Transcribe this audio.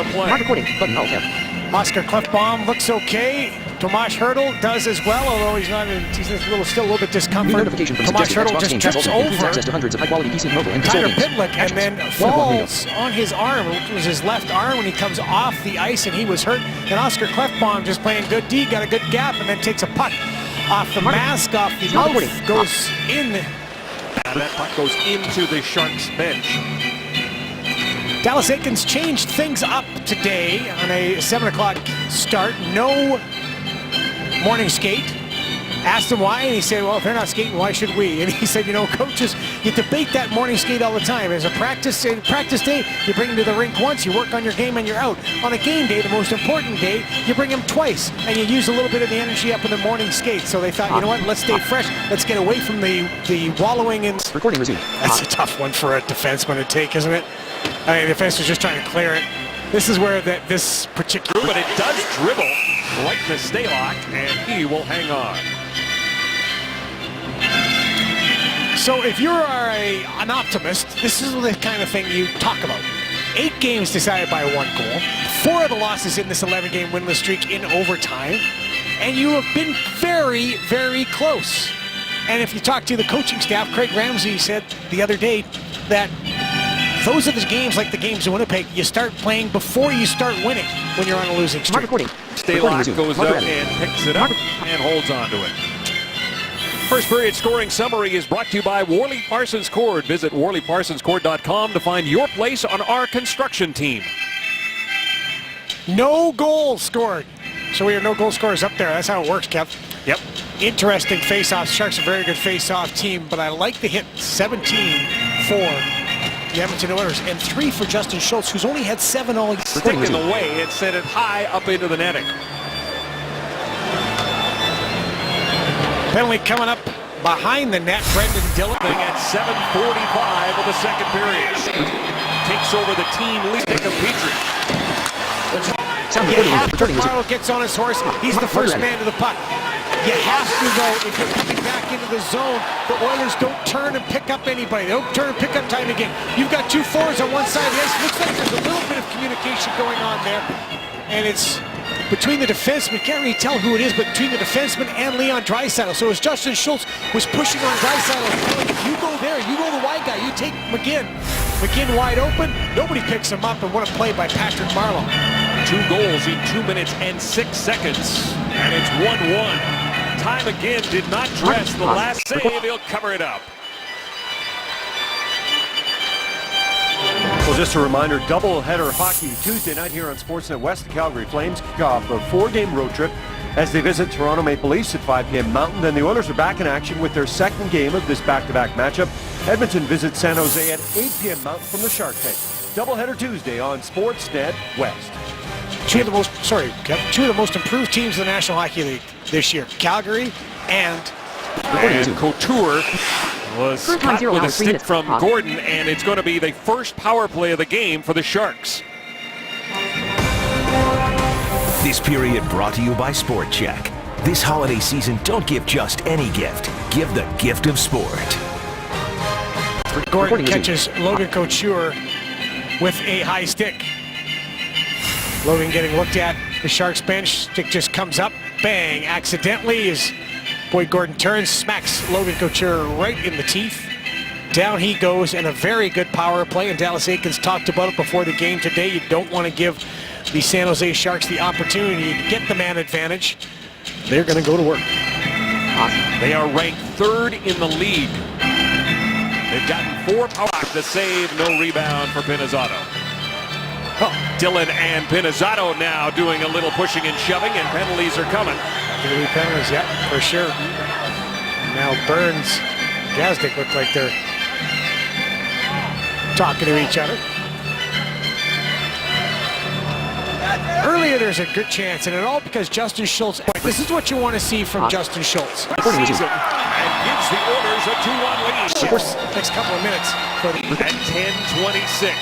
out of play. Not recording. Button. Oscar Clipchamp looks okay. Tomas Hertl does as well, although he's still a little bit discomfort. Tomas Hertl just trips over access to hundreds of high-quality PC mobile and Tyler console games. Pitlick and then falls on his arm, which was his left arm when he comes off the ice and he was hurt. And Oscar Clipchamp just playing good D, got a good gap, and then takes a puck off the mask, off the mouth, goes in. And that puck goes into the Sharks bench. Dallas Eakins changed things up today on a 7 o'clock start. No morning skate. Asked him why, and he said, well, if they're not skating, why should we? And he said, you know, coaches, you debate that morning skate all the time. As a practice day, you bring them to the rink once, you work on your game, and you're out. On a game day, the most important day, you bring them twice, and you use a little bit of the energy up in the morning skate. So they thought, you know what, let's stay fresh. Let's get away from the wallowing in. Recording resumed. That's a tough one for a defenseman to take, isn't it? I mean, the defense was just trying to clear it. This is where this particular... But it does dribble right to Stalock, and he will hang on. So if you are an optimist, this is the kind of thing you talk about. 8 games decided by 1 goal. 4 of the losses in this 11-game winless streak in overtime. And you have been very, very close. And if you talk to the coaching staff, Craig Ramsey said the other day that those are the games, like the games in Winnipeg, you start playing before you start winning when you're on a losing streak. Recording. Stalock goes out and picks it up and holds on to it. First period scoring summary is brought to you by Worley Parsons Cord. Visit WorleyParsonsCord.com to find your place on our construction team. No goals scored. So we have no goal scorers up there. That's how it works, Kev. Yep. Interesting face-off. Sharks a very good face-off team, but I like the hit. 17 for the Edmonton Oilers and 3 for Justin Schultz, who's only had 7 all year. Stick in the way and sent it high up into the netting. Penalty coming up behind the net. Brendan Dillon At 7:45 of the second period. Takes over the team lead. Jacob Petrie. Marlowe gets on his horse. He's the first man to the puck. You have to, though, if you're coming back into the zone, the Oilers don't turn and pick up anybody. They don't turn and pick up time again. You've got 2 forwards on one side of the ice. Looks like there's a little bit of communication going on there. And it's between the defenseman, can't really tell who it is, but between the defenseman and Leon Draisaitl. So as Justin Schultz was pushing on Draisaitl, if you go there, you go the wide guy, you take McGinn. McGinn wide open, nobody picks him up, and what a play by Patrick Marleau. 2 goals in 2 minutes and 6 seconds, and it's 1-1. Time again did not dress the last save. He'll cover it up. Well, just a reminder, doubleheader hockey Tuesday night here on Sportsnet West. The Calgary Flames kick off a 4-game road trip as they visit Toronto Maple Leafs at 5 p.m. Mountain. Then the Oilers are back in action with their second game of this back-to-back matchup. Edmonton visits San Jose at 8 p.m. Mountain from the Shark Tank. Doubleheader Tuesday on Sportsnet West. Two of the most improved teams in the National Hockey League this year, Calgary and Couture was cut with a stick from Gordon, and it's going to be the first power play of the game for the Sharks. This period brought to you by Sport Check. This holiday season, don't give just any gift. Give the gift of sport. Gordon catches Logan Couture with a high stick. Logan getting looked at. The Sharks bench. Stick just comes up. Bang. Accidentally as Boyd Gordon turns, smacks Logan Couture right in the teeth. Down he goes, and a very good power play. And Dallas Eakins talked about it before the game today. You don't want to give the San Jose Sharks the opportunity to get the man advantage. They're going to go to work. Awesome. They are ranked 3rd in the league. They've gotten 4 power to save, no rebound for Pinizzato. Oh, Dillon and Pinizzato now doing a little pushing and shoving, and penalties are coming. Penalties, yeah, for sure. Now Burns, Gazdic look like they're talking to each other. Earlier, there's a good chance, and it all because Justin Schultz. This is what you want to see from Justin Schultz. And gives the Oilers a 2-1 lead. Next couple of minutes. At 10:26.